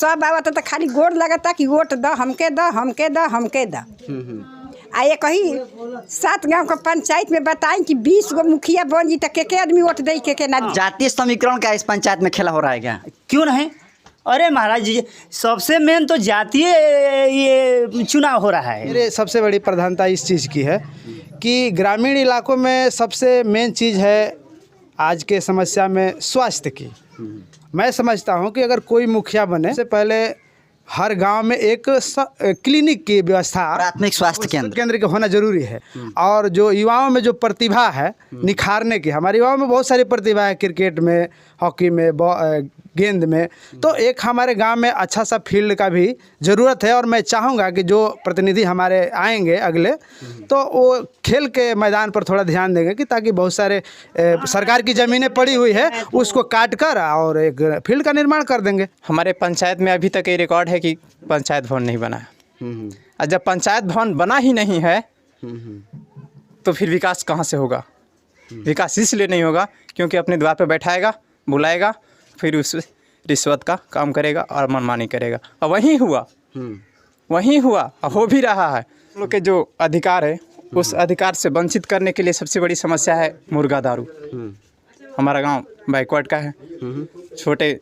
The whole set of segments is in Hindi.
सब आवत तो खाली गोड़ लगता कि वोट द हमके द हमके द हमके द। आ ये कही 7 गांव का पंचायत में बताएं कि 20 गो मुखिया बन जी तो के आदमी वोट दे के ना। जातीय समीकरण का इस पंचायत में खेला हो रहा है क्या? क्यों नहीं? अरे महाराज जी, सबसे मेन तो जातीय ये चुनाव हो रहा है। मेरे सबसे बड़ी प्रधानता इस चीज़ की है कि ग्रामीण इलाकों में सबसे मेन चीज़ है आज के समस्या में स्वास्थ्य की। मैं समझता हूं कि अगर कोई मुखिया बने से पहले हर गांव में एक क्लिनिक की व्यवस्था, प्राथमिक स्वास्थ्य केंद्र के होना जरूरी है। और जो युवाओं में जो प्रतिभा है निखारने की, हमारे युवाओं में बहुत सारी प्रतिभा है, क्रिकेट में, हॉकी में, गेंद में, तो एक हमारे गांव में अच्छा सा फील्ड का भी ज़रूरत है। और मैं चाहूँगा कि जो प्रतिनिधि हमारे आएंगे अगले, तो वो खेल के मैदान पर थोड़ा ध्यान देंगे कि ताकि बहुत सारे सरकार की ज़मीनें पड़ी हुई है उसको काट कर और एक फील्ड का निर्माण कर देंगे। हमारे पंचायत में अभी तक ये रिकॉर्ड है कि पंचायत भवन नहीं बना है। और जब पंचायत भवन बना ही नहीं है तो फिर विकास कहाँ से होगा? विकास इसलिए नहीं होगा क्योंकि अपने द्वार पर बैठाएगा, बुलाएगा, फिर उस रिश्वत का काम करेगा और मनमानी करेगा। और वही हुआ और हो भी रहा है। लोग के जो अधिकार है उस अधिकार से वंचित करने के लिए सबसे बड़ी समस्या है मुर्गा दारू। हमारा गांव बैकवर्ड का है, छोटे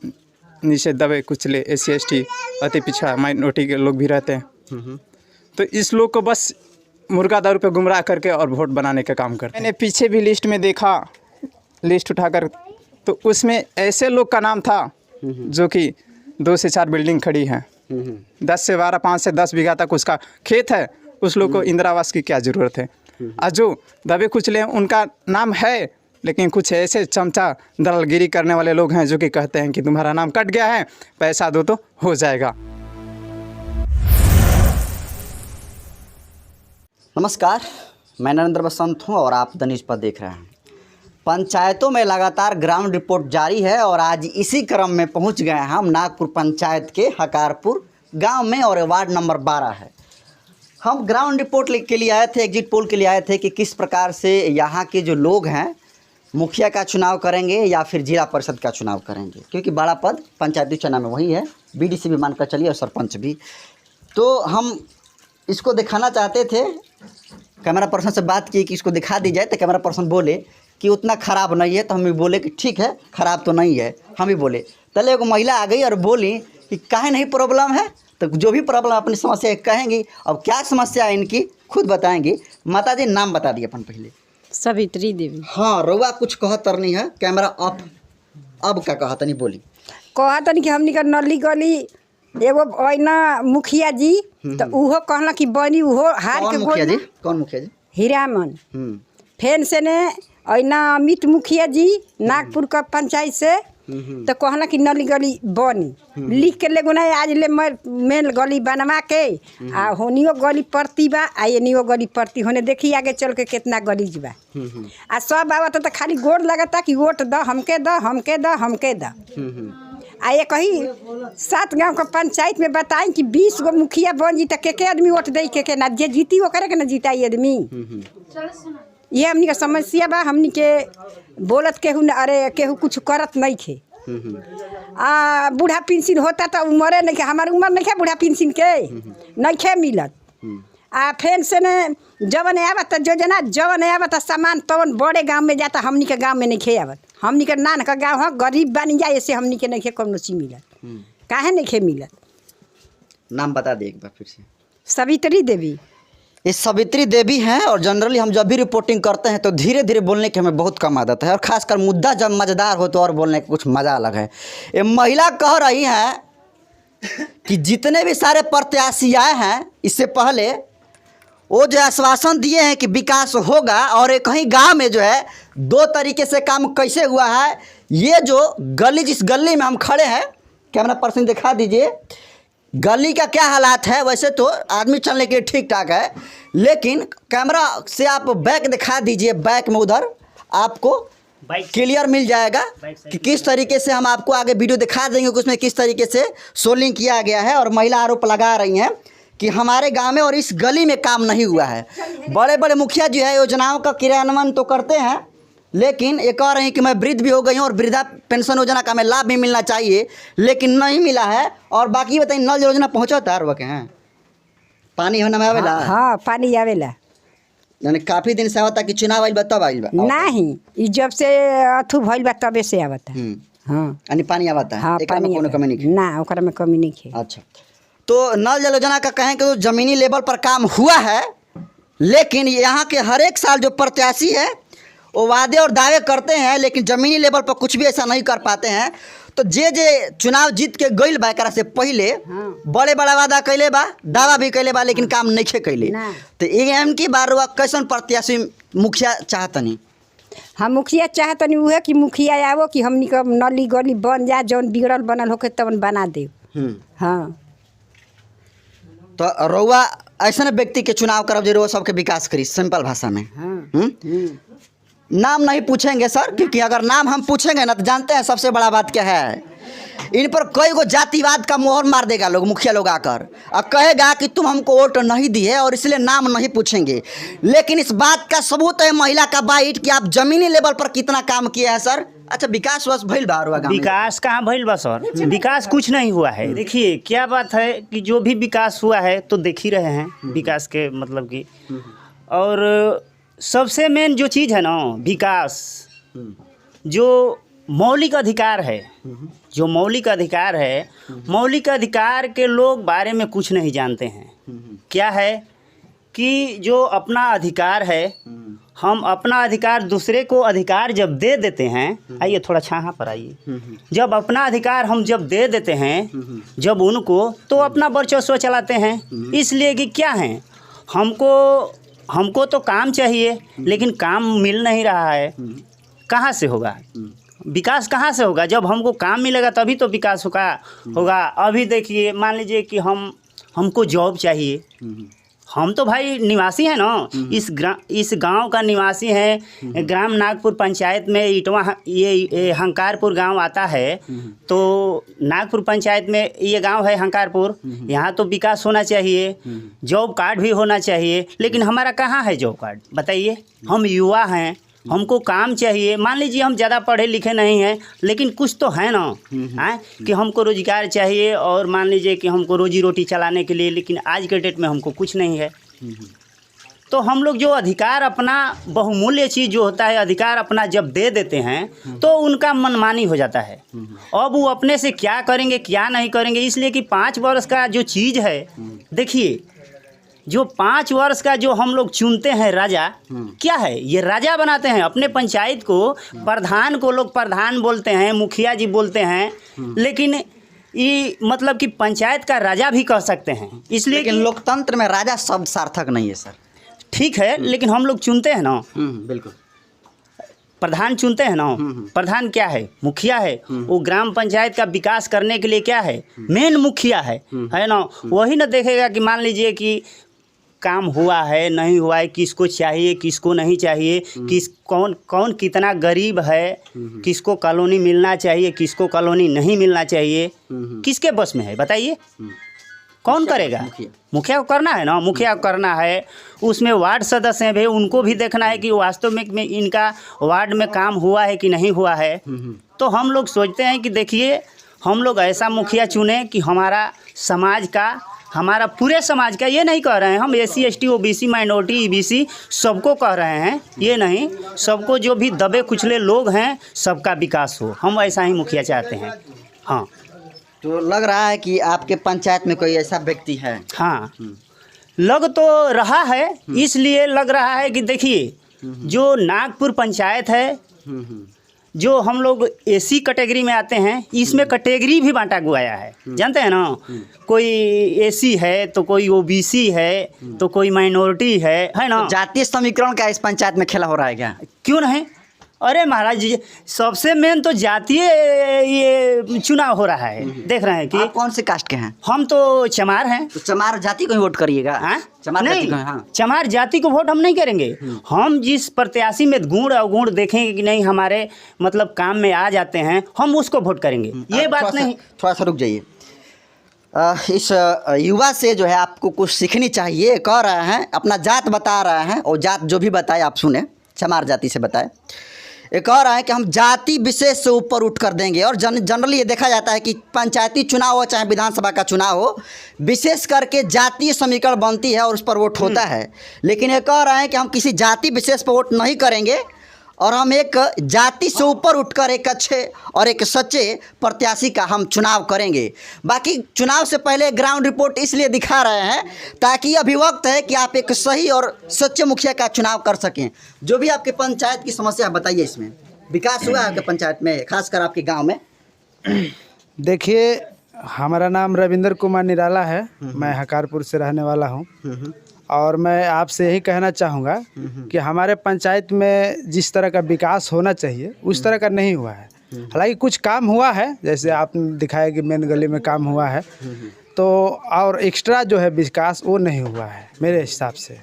नीचे दबे कुचले SC ST अति पिछड़ा माइनॉरिटी के लोग भी रहते हैं। तो इस लोग को बस मुर्गा दारू पे गुमराह करके और वोट बनाने का काम करते हैं। मैंने पीछे भी लिस्ट में देखा, लिस्ट उठाकर, तो उसमें ऐसे लोग का नाम था जो कि 2 से 4 बिल्डिंग खड़ी हैं, 10 से 12, 5 से 10 बीघा तक उसका खेत है। उस लोग को इंदिरा आवास की क्या ज़रूरत है? और जो दबे कुचले हैं उनका नाम है, लेकिन कुछ ऐसे चमचा दलालगिरी करने वाले लोग हैं जो कि कहते हैं कि तुम्हारा नाम कट गया है, पैसा दो तो हो जाएगा। नमस्कार, मैं नरेंद्र बसंत हूं और आप द न्यूज़ पर देख रहे हैं। पंचायतों में लगातार ग्राउंड रिपोर्ट जारी है और आज इसी क्रम में पहुंच गए हैं हम नागपुर पंचायत के हकारपुर गांव में और वार्ड नंबर 12 है। हम ग्राउंड रिपोर्ट के लिए आए थे, एग्जिट पोल के लिए आए थे कि किस प्रकार से यहाँ के जो लोग हैं मुखिया का चुनाव करेंगे या फिर जिला परिषद का चुनाव करेंगे, क्योंकि बड़ा पद पंचायती चुनाव में वही है, BDC भी मानकर चलिए और सरपंच भी। तो हम इसको दिखाना चाहते थे, कैमरा पर्सन से बात की कि इसको दिखा दी जाए, तो कैमरा पर्सन बोले कि उतना ख़राब नहीं है। तो हम भी बोले कि ठीक है, ख़राब तो नहीं है। हम भी बोले, पहले एक महिला आ गई और बोली कि काहे नहीं प्रॉब्लम है, तो जो भी प्रॉब्लम अपनी समस्या कहेंगी। अब क्या समस्या है इनकी खुद बताएंगी। माता जी नाम बता दिए अपन पहले। सवित्री देवी। हाँ, रउआ कुछ कहतरनी है, कैमरा ऑफ। अब क्या कहतनी बोली? कहतनी कि हमनी का नली गली एगो ना मुखिया जी, तो उहो कहला कि बनी, उहो हार के मुखिया जी? कौन मुखिया जी? हीरामन। फेन से ने ना अमित मुखिया जी नागपुर का पंचायत से, तो कहला कि नली गली बनी। लिख के ले गुना आज ले मेन गली बनवा के आ होनियो गली पड़ती बा, आ एनियो गली पड़ती होने, देखी आगे चल के कितना गलीज बा। आ सब आवत तो खाली गोड़ लगता कि वोट द हमके द हमके द हमके द। आ ये कही 7 गांव का पंचायत में बताएं कि 20 गो मुखिया बन जी तो के आदमी वोट दे के ना, जे जीती वो करे के ना जीताई आदमी। ये हमनी का समस्या बा। हमनी के बोलत केहू न, अरे केहू कुछ करत नहीं खे। बूढ़ा पेंशन होता तो उम्र नहीं खे, हमारी उम्र नहीं खे बूढ़ा पेंशन के नहीं खे मिलत। फेन से ने जवन आवत योजना जवन आवत सामान तवन बड़े गांव में जाता, हमनी के गांव में नहीं खे आवत। हमनी के नान का गाँव है, गरीब बन जाए, ऐसे हमनी के नहीं खे कौनो चीज मिलत। काहे नहीं खे मिलत? नाम बता दे एक बार फिर से। सवित्री देवी। ये सवित्री देवी हैं और जनरली हम जब भी रिपोर्टिंग करते हैं तो धीरे धीरे बोलने की हमें बहुत कम आदत है, और ख़ासकर मुद्दा जब मज़ेदार हो तो और बोलने का कुछ मज़ा अलग है। ये महिला कह रही हैं कि जितने भी सारे प्रत्याशी आए हैं इससे पहले वो जो आश्वासन दिए हैं कि विकास होगा, और कहीं गांव में जो है 2 तरीके से काम कैसे हुआ है। ये जो गली, जिस गली में हम खड़े हैं, कैमरा पर्सन दिखा दीजिए गली का क्या हालात है। वैसे तो आदमी चलने के लिए ठीक ठाक है, लेकिन कैमरा से आप बैक दिखा दीजिए, बैक में उधर आपको क्लियर मिल जाएगा कि किस तरीके से हम आपको आगे वीडियो दिखा देंगे कि उसमें किस तरीके से सोलिंग किया गया है। और महिला आरोप लगा रही हैं कि हमारे गांव में और इस गली में काम नहीं हुआ है। बड़े बड़े मुखिया जो है योजनाओं का क्रियान्वयन तो करते हैं, लेकिन ये कह रहे हैं कि मैं वृद्ध भी हो गई हूँ और वृद्धा पेंशन योजना का हमें लाभ भी मिलना चाहिए, लेकिन नहीं मिला है। और बाकी बताइए, नल योजना पहुँचा तार वके हैं, पानी होना में आवेला? हाँ पानी आवेला। यानी काफ़ी दिन से होता कि चुनाव आइल बा तब आइल बा? नहीं, ई जब से अथु भइल बा तबे से आवता। हाँ यानी पानी आवता है? हाँ एकरा में पानी कोनो आवता। कमी नहीं है? ना, ओकरा में कमी नहीं है। अच्छा, तो नल जल योजना का कहें कि तो ज़मीनी लेवल पर काम हुआ है, लेकिन यहाँ के हर एक साल जो प्रत्याशी है वो वादे और दावे करते हैं, लेकिन ज़मीनी लेवल पर कुछ भी ऐसा नहीं कर पाते हैं। तो जे चुनाव जीत के गइल बा एकरा से पहले बड़े बड़ा वादा कैले बा, दावा भी कैले बा, लेकिन काम नहीं कैले। ना। तो एम की बार हुआ कैसन प्रत्याशी मुखिया चाहतनी? हम मुखिया चाहतनी उहे कि मुखिया आवो कि हमनी का नली गली बन जा, जौन बिगड़ल बनल होके तवन बना दे। हाँ, तो रउआ ऐसा व्यक्ति के चुनाव करब जो सबके विकास करी, सिंपल भाषा में। नाम नहीं पूछेंगे सर, क्योंकि अगर नाम हम पूछेंगे ना तो जानते हैं सबसे बड़ा बात क्या है, इन पर कई गो जातिवाद का मोहर मार देगा लोग, मुखिया लोग आकर और कहेगा कि तुम हमको वोट नहीं दिए और इसलिए नाम नहीं पूछेंगे। लेकिन इस बात का सबूत है महिला का बाइट कि आप जमीनी लेवल पर कितना काम किए हैं सर। अच्छा, विकास वस भइल बा? विकास कहाँ भइल बा सर? विकास कुछ नहीं हुआ है। देखिए क्या बात है कि जो भी विकास हुआ है तो देख ही रहे हैं विकास के मतलब की। और सबसे मेन जो चीज़ है ना, विकास जो मौलिक अधिकार है, जो मौलिक अधिकार है, मौलिक अधिकार के लोग बारे में कुछ नहीं जानते हैं। क्या है कि जो अपना अधिकार है, हम अपना अधिकार दूसरे को अधिकार जब दे देते हैं, आइए थोड़ा छाहा पर आइए, जब अपना अधिकार हम जब दे देते हैं जब उनको, तो अपना वर्चस्व चलाते हैं। इसलिए कि क्या है, हमको तो काम चाहिए, लेकिन काम मिल नहीं रहा है। कहाँ से होगा विकास? कहाँ से होगा? जब हमको काम मिलेगा तभी तो विकास होगा। अभी देखिए, मान लीजिए कि हमको जॉब चाहिए, हम तो भाई निवासी हैं ना, इस गांव का निवासी हैं। ग्राम नागपुर पंचायत में इटवा ये हंकारपुर गांव आता है, तो नागपुर पंचायत में ये गांव है हंकारपुर। यहाँ तो विकास होना चाहिए, जॉब कार्ड भी होना चाहिए, लेकिन हमारा कहाँ है जॉब कार्ड? बताइए। हम युवा हैं, हमको काम चाहिए। मान लीजिए हम ज़्यादा पढ़े लिखे नहीं हैं, लेकिन कुछ तो है ना, कि हमको रोजगार चाहिए और मान लीजिए कि हमको रोजी रोटी चलाने के लिए, लेकिन आज के डेट में हमको कुछ नहीं है। तो हम लोग जो अधिकार अपना, बहुमूल्य चीज़ जो होता है, अधिकार अपना जब दे देते हैं तो उनका मनमानी हो जाता है। अब वो अपने से क्या करेंगे क्या नहीं करेंगे, इसलिए कि 5 वर्ष का जो चीज़ है, देखिए जो 5 वर्ष का जो हम लोग चुनते हैं राजा, क्या है, ये राजा बनाते हैं अपने पंचायत को। प्रधान को लोग प्रधान बोलते हैं, मुखिया जी बोलते हैं, लेकिन ये मतलब कि पंचायत का राजा भी कह सकते हैं। इसलिए लेकिन लोकतंत्र में राजा शब्द सार्थक नहीं है सर। ठीक है, लेकिन हम लोग चुनते हैं ना, बिल्कुल प्रधान चुनते हैं ना। प्रधान क्या है? मुखिया है। वो ग्राम पंचायत का विकास करने के लिए क्या है, मेन मुखिया है ना। वही ना देखेगा कि मान लीजिए कि काम हुआ है नहीं हुआ है, किसको चाहिए किसको नहीं चाहिए, कौन कितना गरीब है, किसको कॉलोनी मिलना चाहिए किसको कॉलोनी नहीं मिलना चाहिए, किसके बस में है बताइए? कौन करेगा? मुखिया को करना है ना, मुखिया को करना है। उसमें वार्ड सदस्य हैं भाई, उनको भी देखना है कि वास्तव में इनका वार्ड में काम हुआ है कि नहीं हुआ है। तो हम लोग सोचते हैं कि देखिए, हम लोग ऐसा मुखिया चुने कि हमारा समाज का, हमारा पूरे समाज का, ये नहीं कह रहे हैं हम SC ST OBC minority EBC सबको कह रहे हैं, ये नहीं, सबको जो भी दबे कुचले लोग हैं सबका विकास हो, हम ऐसा ही मुखिया चाहते हैं। हाँ, तो लग रहा है कि आपके पंचायत में कोई ऐसा व्यक्ति है? हाँ, लग तो रहा है, इसलिए लग रहा है कि देखिए जो नागपुर पंचायत है, जो हम लोग SC कैटेगरी में आते हैं, इसमें कैटेगरी भी बांटा गया है, जानते हैं ना। कोई SC है तो कोई OBC है तो कोई माइनॉरिटी है ना। जातीय समीकरण का इस पंचायत में खेला हो रहा है क्या? क्यों नहीं? अरे महाराज जी, सबसे मेन तो जातीय ये चुनाव हो रहा है। देख रहे हैं कि आप कौन से कास्ट के हैं? हम तो चमार हैं। तो चमार जाति को ही वोट करिएगा? चमार नहीं, जाति को? हाँ, चमार जाति को वोट हम नहीं करेंगे। हम जिस प्रत्याशी में गुण अवगुण देखेंगे कि नहीं हमारे मतलब काम में आ जाते हैं, हम उसको वोट करेंगे। ये बात नहीं। थोड़ा सा रुक जाइए। इस युवा से जो है आपको कुछ सीखनी चाहिए, कह रहे हैं, अपना जात बता रहे हैं, और जात जो भी बताए आप सुने, चमार जाति से बताए। एक और है कि हम जाति विशेष से ऊपर उठ कर देंगे। और जनरली ये देखा जाता है कि पंचायती चुनाव हो चाहे विधानसभा का चुनाव हो, विशेष करके जातीय समीकरण बनती है और उस पर वोट होता है। लेकिन एक और है कि हम किसी जाति विशेष पर वोट नहीं करेंगे और हम एक जाति से ऊपर उठकर एक अच्छे और एक सच्चे प्रत्याशी का हम चुनाव करेंगे। बाकी चुनाव से पहले ग्राउंड रिपोर्ट इसलिए दिखा रहे हैं ताकि अभी वक्त है कि आप एक सही और सच्चे मुखिया का चुनाव कर सकें। जो भी आपके पंचायत की समस्या बताइए, इसमें विकास हुआ है आपके पंचायत में, खासकर आपके गाँव में? देखिए, हमारा नाम रविंदर कुमार निराला है। मैं हकारपुर से रहने वाला हूँ और मैं आपसे यही कहना चाहूँगा कि हमारे पंचायत में जिस तरह का विकास होना चाहिए उस तरह का नहीं हुआ है। हालांकि कुछ काम हुआ है, जैसे आपने दिखाया कि मेन गली में काम हुआ है, तो और एक्स्ट्रा जो है विकास वो नहीं हुआ है मेरे हिसाब से।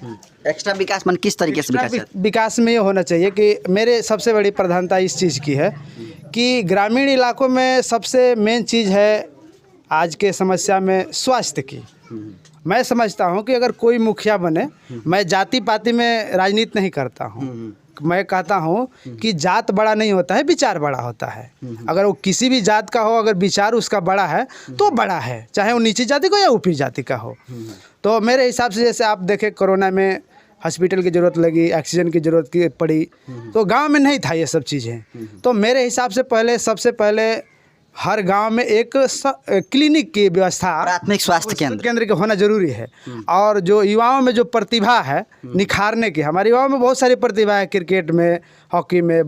एक्स्ट्रा विकास मन किस तरीके से विकास? विकास में ये होना चाहिए कि मेरे सबसे बड़ी प्रधानता इस चीज़ की है कि ग्रामीण इलाकों में सबसे मेन चीज़ है आज के समस्या में स्वास्थ्य की। मैं समझता हूं कि अगर कोई मुखिया बने, मैं जाति पाति में राजनीति नहीं करता हूं, मैं कहता हूं कि जात बड़ा नहीं होता है, विचार बड़ा होता है। अगर वो किसी भी जात का हो, अगर विचार उसका बड़ा है तो बड़ा है, चाहे वो नीची जाति का या ऊपरी जाति का हो। तो मेरे हिसाब से जैसे आप देखें कोरोना में हॉस्पिटल की ज़रूरत लगी, ऑक्सीजन की ज़रूरत पड़ी, तो गाँव में नहीं था ये सब चीज़ें। तो मेरे हिसाब से सबसे पहले हर गांव में एक क्लिनिक की व्यवस्था, प्राथमिक स्वास्थ्य केंद्र के होना जरूरी है। और जो युवाओं में जो प्रतिभा है निखारने की, हमारे युवाओं में बहुत सारी प्रतिभा है, क्रिकेट में, हॉकी में,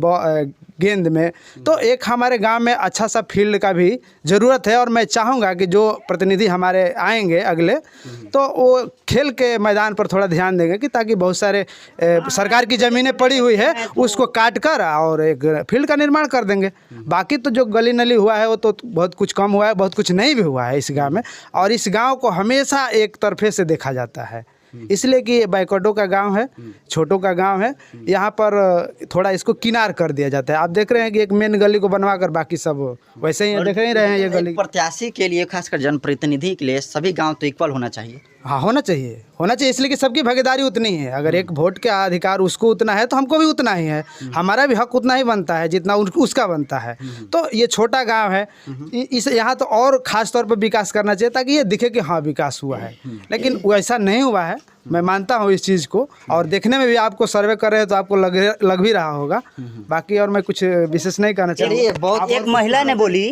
गेंद में, तो एक हमारे गांव में अच्छा सा फील्ड का भी ज़रूरत है। और मैं चाहूँगा कि जो प्रतिनिधि हमारे आएंगे अगले, तो वो खेल के मैदान पर थोड़ा ध्यान देंगे कि ताकि बहुत सारे सरकार की ज़मीनें पड़ी हुई है उसको काट कर और एक फील्ड का निर्माण कर देंगे। बाकी तो जो गली नली हुआ है वो तो बहुत कुछ कम हुआ है, बहुत कुछ नहीं भी हुआ है इस गांव में। और इस गांव को हमेशा एक तरफे से देखा जाता है, इसलिए कि बैकवर्डों का गांव है, छोटों का गांव है, यहाँ पर थोड़ा इसको किनार कर दिया जाता है। आप देख रहे हैं कि एक मेन गली को बनवा कर बाकी सब वैसे ही देख ही रहे हैं। ये गली प्रत्याशी के लिए, खासकर जनप्रतिनिधि के लिए, सभी गांव तो इक्वल होना चाहिए। हाँ, होना चाहिए इसलिए कि सबकी भागीदारी उतनी है। अगर एक वोट के अधिकार उसको उतना है तो हमको भी उतना ही है, हमारा भी हक उतना ही बनता है जितना उसका बनता है। तो ये छोटा गांव है, इस यहाँ तो और ख़ास तौर पर विकास करना चाहिए ताकि ये दिखे कि हाँ विकास हुआ है, लेकिन वैसा नहीं हुआ है। मैं मानता हूँ इस चीज़ को, और देखने में भी आपको सर्वे कर रहे हैं तो आपको लग भी रहा होगा। बाकी और मैं कुछ विशेष नहीं कहना चाहूँगा। एक महिला ने बोली,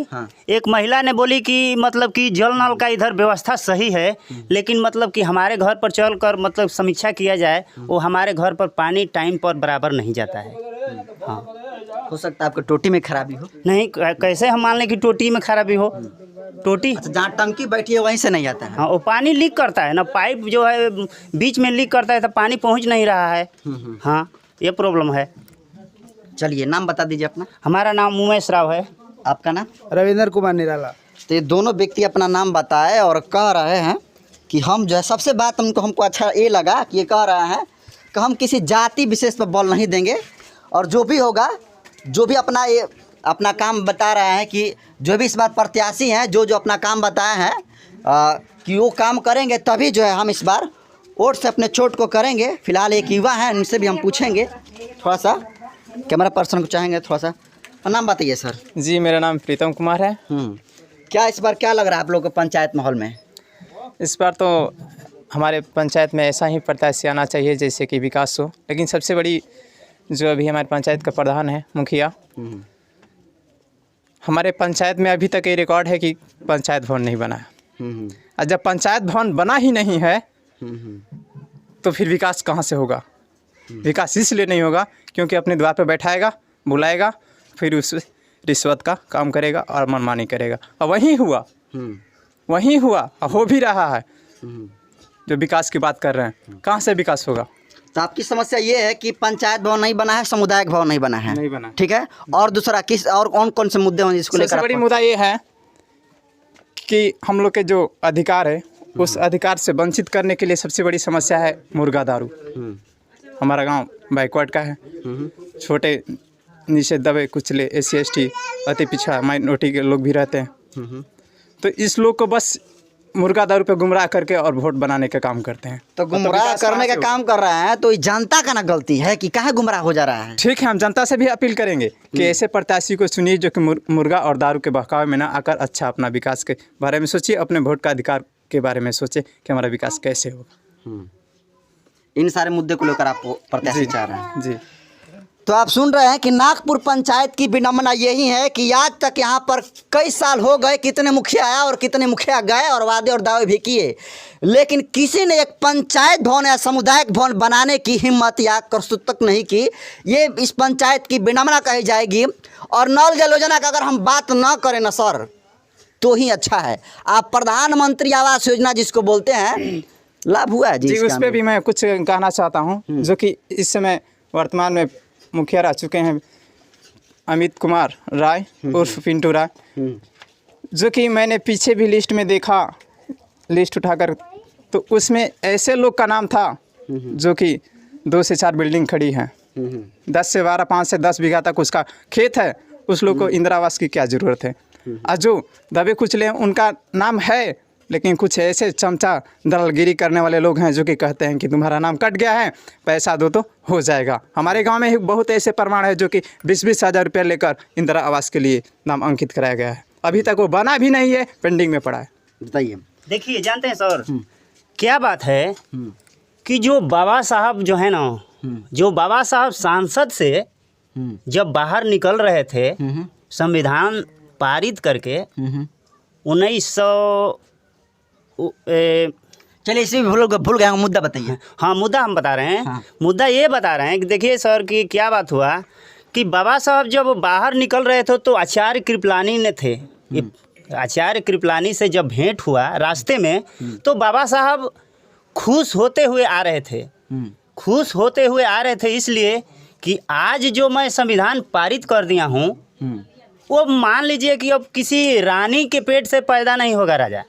एक महिला ने बोली कि मतलब कि जल नल का इधर व्यवस्था सही है, लेकिन मतलब कि हमारे घर पर चल कर मतलब समीक्षा किया जाए, वो हमारे घर पर पानी टाइम पर बराबर नहीं जाता है। हाँ, हो सकता है आपको टोटी में खराबी हो। नहीं, कैसे हम मान लें कि टोटी में खराबी हो? टोटी जहाँ टंकी बैठी है वहीं से नहीं आता है। हाँ, वो पानी लीक करता है ना, पाइप जो है बीच में लीक करता है तो पानी पहुंच नहीं रहा है। हाँ, ये प्रॉब्लम है। चलिए, नाम बता दीजिए अपना। हमारा नाम उमेश राव है। आपका नाम? रविंदर कुमार निराला। तो ये दोनों व्यक्ति अपना नाम बताए और कह रहे हैं कि हम जो है, सबसे बात हमको अच्छा ये लगा कि ये कह रहे हैं कि हम किसी जाति विशेष पर बल नहीं देंगे, और जो भी होगा, जो भी अपना काम बता रहे हैं कि जो भी इस बार प्रत्याशी हैं जो अपना काम बताए हैं कि वो काम करेंगे, तभी जो है हम इस बार वोट से अपने चोट को करेंगे। फिलहाल एक युवा हैं, उनसे भी हम पूछेंगे थोड़ा सा, कैमरा पर्सन को चाहेंगे थोड़ा सा। नाम बताइए सर। जी, मेरा नाम प्रीतम कुमार है। क्या इस बार क्या लग रहा है आप लोग को पंचायत माहौल में? इस बार तो हमारे पंचायत में ऐसा ही प्रत्याशी आना चाहिए जैसे कि विकास हो। लेकिन सबसे बड़ी जो अभी हमारे पंचायत का प्रधान है, मुखिया, हमारे पंचायत में अभी तक ये रिकॉर्ड है कि पंचायत भवन नहीं बना है। और जब पंचायत भवन बना ही नहीं है तो फिर विकास कहाँ से होगा? विकास इसलिए नहीं होगा क्योंकि अपने द्वार पर बैठाएगा, बुलाएगा, फिर उस रिश्वत का काम करेगा और मनमानी करेगा। और वही हुआ और हो भी रहा है। जो विकास की बात कर रहे हैं, कहाँ से विकास होगा? तो आपकी समस्या ये है कि पंचायत भवन नहीं बना है, सामुदायिक भवन नहीं बना है। ठीक है, और दूसरा और कौन से मुद्दे हैं जिसको लेकर? सबसे बड़ी मुद्दा ये है कि हम लोग के जो अधिकार है उस अधिकार से वंचित करने के लिए सबसे बड़ी समस्या है मुर्गा दारू। हमारा गांव बैकवर्ड का है, छोटे नीचे दबे कुचले SC ST अति पिछड़ा माइनॉरिटी के लोग भी रहते हैं। तो इस लोग को बस मुर्गा दारू पे गुमराह करके और वोट बनाने का काम करते हैं। तो गुमराह विकास करने कहाँ का से काम कर रहा है तो ये जनता का ना गलती है कि कहाँ गुमराह हो जा रहा है। ठीक है, हम जनता से भी अपील करेंगे कि ऐसे प्रत्याशी को चुनिए जो कि मुर्गा और दारू के बहकावे में ना आकर अच्छा अपना विकास के बारे में सोचिए, अपने वोट का अधिकार के बारे में सोचे कि हमारा विकास कैसे होगा। इन सारे मुद्दे को लेकर आप प्रत्याशी चाह रहे हैं। जी, तो आप सुन रहे हैं कि नागपुर पंचायत की विडंबना यही है कि आज तक यहाँ पर कई साल हो गए, कितने मुखिया आया और कितने मुखिया गए और वादे और दावे भी किए, लेकिन किसी ने एक पंचायत भवन या सामुदायिक भवन बनाने की हिम्मत या करतूत तक नहीं की। ये इस पंचायत की विडंबना कही जाएगी। और नल जल योजना का अगर हम बात ना करें ना सर तो ही अच्छा है। आप प्रधानमंत्री आवास योजना जिसको बोलते हैं, लाभ हुआ है जी, उस पर भी मैं कुछ कहना चाहता हूँ। जो कि इस समय वर्तमान में मुखिया रह चुके हैं अमित कुमार राय उर्फ पिंटू राय, जो कि मैंने पीछे भी लिस्ट में देखा, लिस्ट उठाकर, तो उसमें ऐसे लोग का नाम था जो कि 2 से 4 बिल्डिंग खड़ी हैं, 10 से 12, 5 से 10 बीघा तक उसका खेत है। उस लोग को इंदिरा आवास की क्या ज़रूरत है? आज जो दबे कुचले उनका नाम है, लेकिन कुछ ऐसे चमचा दलालगिरी करने वाले लोग हैं जो कि कहते हैं कि तुम्हारा नाम कट गया है, पैसा दो तो हो जाएगा। हमारे गांव में बहुत ऐसे प्रमाण है जो कि 20-20 हज़ार रुपये लेकर इंदिरा आवास के लिए नाम अंकित कराया गया है। अभी तक वो बना भी नहीं है, पेंडिंग में पड़ा है। बताइए। देखिए, जानते हैं सर क्या बात है कि जो बाबा साहब जो है ना, जो बाबा साहब सांसद से जब बाहर निकल रहे थे संविधान पारित करके 1900 चलिए इसी भूल गया मुद्दा बताइए। हाँ, मुद्दा हम बता रहे हैं। हाँ। मुद्दा ये बता रहे हैं कि देखिए सर कि क्या बात हुआ कि बाबा साहब जब बाहर निकल रहे थे तो आचार्य कृपलानी ने थे। आचार्य कृपलानी से जब भेंट हुआ रास्ते में तो बाबा साहब खुश होते हुए आ रहे थे। खुश होते हुए आ रहे थे इसलिए कि आज जो मैं संविधान पारित कर दिया हूँ वो मान लीजिए कि अब किसी रानी के पेट से पैदा नहीं होगा राजा,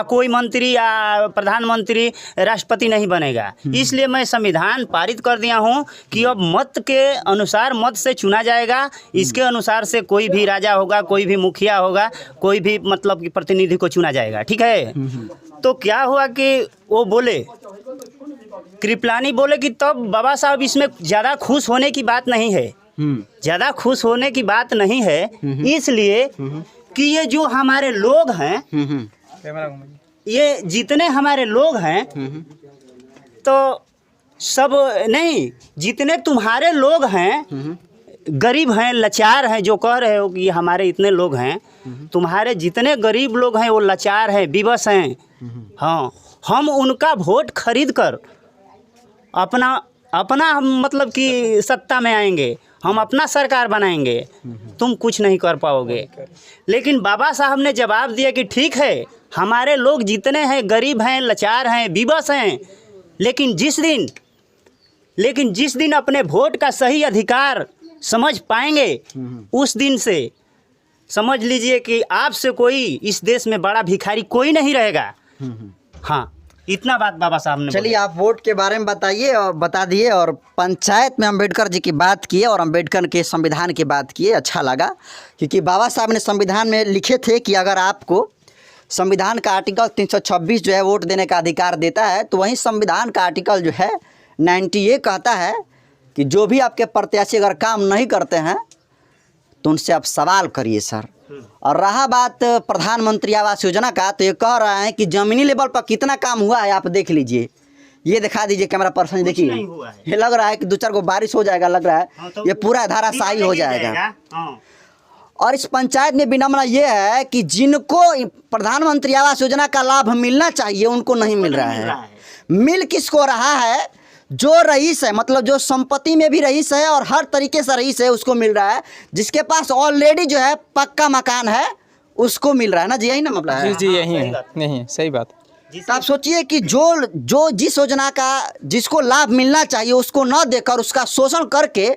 कोई मंत्री या प्रधानमंत्री राष्ट्रपति नहीं बनेगा। इसलिए मैं संविधान पारित कर दिया हूँ कि अब मत के अनुसार मत से चुना जाएगा। इसके अनुसार से कोई भी राजा होगा, कोई भी मुखिया होगा, कोई भी मतलब कि प्रतिनिधि को चुना जाएगा। ठीक है। तो क्या हुआ कि वो बोले, कृपलानी बोले कि तब बाबा साहब इसमें ज़्यादा खुश होने की बात नहीं है, ज़्यादा खुश होने की बात नहीं है, इसलिए कि ये जो हमारे लोग हैं, ये जितने हमारे लोग हैं तो सब नहीं, जितने तुम्हारे लोग हैं गरीब हैं, लाचार हैं, जो कह रहे हो कि हमारे इतने लोग हैं, तुम्हारे जितने गरीब लोग हैं वो लाचार हैं, विवश हैं। हाँ, हम उनका वोट खरीद कर अपना हम मतलब कि सत्ता में आएंगे, हम अपना सरकार बनाएंगे, तुम कुछ नहीं कर पाओगे। लेकिन बाबा साहब ने जवाब दिया कि ठीक है, हमारे लोग जितने हैं गरीब हैं, लाचार हैं, विवश हैं, लेकिन जिस दिन अपने वोट का सही अधिकार समझ पाएंगे उस दिन से समझ लीजिए कि आपसे कोई इस देश में बड़ा भिखारी कोई नहीं रहेगा। हाँ, इतना बात बाबा साहब ने। चलिए आप वोट के बारे में बताइए और बता दिए, और पंचायत में अम्बेडकर जी की बात किए और अम्बेडकर के संविधान की बात किए। अच्छा लगा क्योंकि बाबा साहब ने संविधान में लिखे थे कि अगर आपको संविधान का आर्टिकल 326 जो है वोट देने का अधिकार देता है, तो वहीं संविधान का आर्टिकल जो है 90 ये कहता है कि जो भी आपके प्रत्याशी अगर काम नहीं करते हैं तो उनसे आप सवाल करिए सर। और रहा बात प्रधानमंत्री आवास योजना का, तो ये कह रहा है कि ज़मीनी लेवल पर कितना काम हुआ है आप देख लीजिए। ये दिखा दीजिए कैमरा पर्सन, देखिए ये लग रहा है कि 2-4 गो बारिश हो जाएगा, लग रहा है ये पूरा धाराशाही हो जाएगा। और इस पंचायत में विडंबना ये है कि जिनको प्रधानमंत्री आवास योजना का लाभ मिलना चाहिए उनको नहीं मिल रहा है। मिल किसको रहा है? जो रईस है, मतलब जो संपत्ति में भी रईस है और हर तरीके से रईस है उसको मिल रहा है। जिसके पास ऑलरेडी जो है पक्का मकान है उसको मिल रहा है ना जी, यही ना मतलब है? जी यही है, नहीं सही बात। तो आप सोचिए कि जो जिस योजना का जिसको लाभ मिलना चाहिए उसको न देकर उसका शोषण करके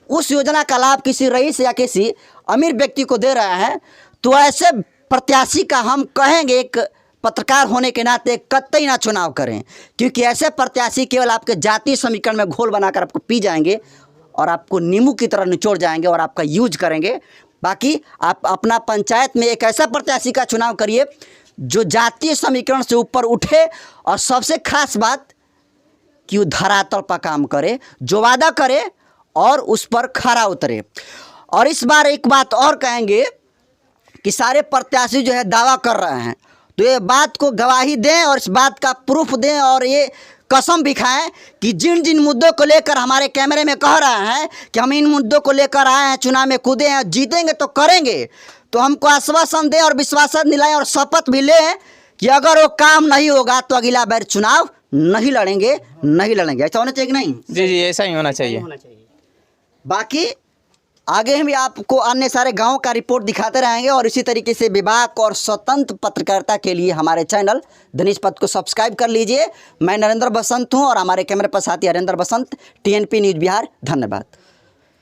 उस योजना का लाभ किसी रईस या किसी अमीर व्यक्ति को दे रहा है, तो ऐसे प्रत्याशी का हम कहेंगे एक पत्रकार होने के नाते कतई ना चुनाव करें, क्योंकि ऐसे प्रत्याशी केवल आपके जातीय समीकरण में घोल बनाकर आपको पी जाएंगे और आपको नींबू की तरह निचोड़ जाएंगे और आपका यूज करेंगे। बाकी आप अपना पंचायत में एक ऐसा प्रत्याशी का चुनाव करिए जो जातीय समीकरण से ऊपर उठे, और सबसे खास बात कि वो धरातल पर काम करे, जो वादा करे और उस पर खरा उतरे। और इस बार एक बात और कहेंगे कि सारे प्रत्याशी जो है दावा कर रहे हैं, तो ये बात को गवाही दें और इस बात का प्रूफ दें और ये कसम भी खाएं कि जिन जिन मुद्दों को लेकर हमारे कैमरे में कह रहे हैं कि हम इन मुद्दों को लेकर आए हैं, चुनाव में कूदे हैं, जीतेंगे तो करेंगे, तो हमको आश्वासन दें और विश्वास दिलाएं और शपथ भी लें कि अगर वो काम नहीं होगा तो अगला बार चुनाव नहीं लड़ेंगे। ऐसा होना चाहिए कि नहीं? जी जी, ऐसा ही होना चाहिए। बाकी आगे हम आपको अन्य सारे गांव का रिपोर्ट दिखाते रहेंगे और इसी तरीके से विभाग और स्वतंत्र पत्रकारिता के लिए हमारे चैनल धनेश पथ को सब्सक्राइब कर लीजिए। मैं नरेंद्र बसंत हूं और हमारे कैमरे पर साथी हरेंद्र बसंत, TNP न्यूज़ बिहार। धन्यवाद।